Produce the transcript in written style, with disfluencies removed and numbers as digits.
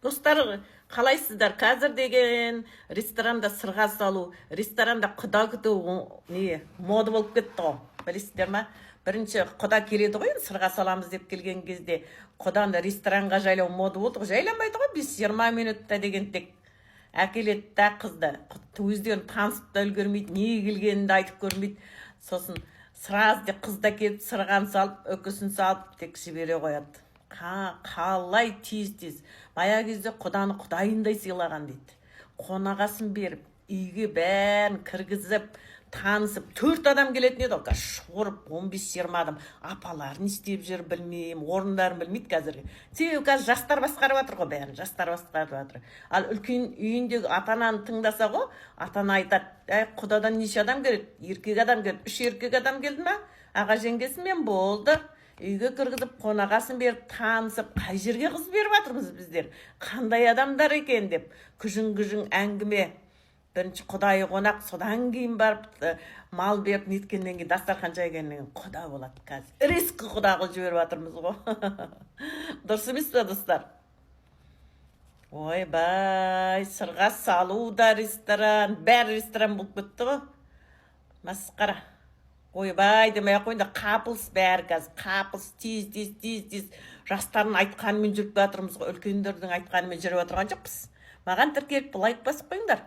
Достар, қалайсыздар? Қазір деген ресторанда сырға салу, ресторанда құда күту не мода болып кетті ғой. Білесіздер ма? Бірінші құда келеді ғой, сырға саламыз деп келген кезде құданы ресторанға жайлау мода болды ғой. Жайламайды ғой, 5-20 минутта деген тек әкеледі да қызды. Өздерін танысып та үлгермейді, не келгенін де айтып көрмейді. Сосын сразу де қызда келіп сырған салып, өкісін салып тек жібере қояды. Қалай тез бая кезде құданы құдайындай сыйлаған дейді. Қонағасын беріп, үйге бәрін кіргізіп, танысып, 4 адам келетін еді ғой. Шорып 15-20 адам. Апаларын істеп жүр білмеймін, орындарын білмейді қазіргі. Себебі қазір жастар басқарып жатыр ғой бәрін, жастар басқарып жатыр. Ал үлкен үйіндегі ата-ананы тыңдаса ғой, ата-ана айтады, құдадан неше адам келеді? Еркек адам келеді. 3 еркек адам келді ма? Аға жеңгесімен болды. Үйге кіргізіп, қонағасын беріп, танысып, қай жерге қыз беріп жатырмыз біздер? Қандай адамдар екен деп, күжің әңгіме. Бірінші құдайы қонақ, содан кейін барып, мал беріп, неткеннен кейін, дастархан жайғаннан кейін құда болады қазір. Рискі құда қылып жіберіп жатырмыз ғой. Дұрыс емес пе, достар? Ойбай, сырға салу да ресторан, бәрі ресторан болып кетті ғой. Масқара. Ойбай демей ақ қойында, қапылыс бәрі қазір, қапылыс тез. Жастардың айтқанымен жүріп жатырмыз ғой, үлкендердің айтқанымен жүріп отырған жоқпыз. Маған тіркеліп лайк басып қойыңдар.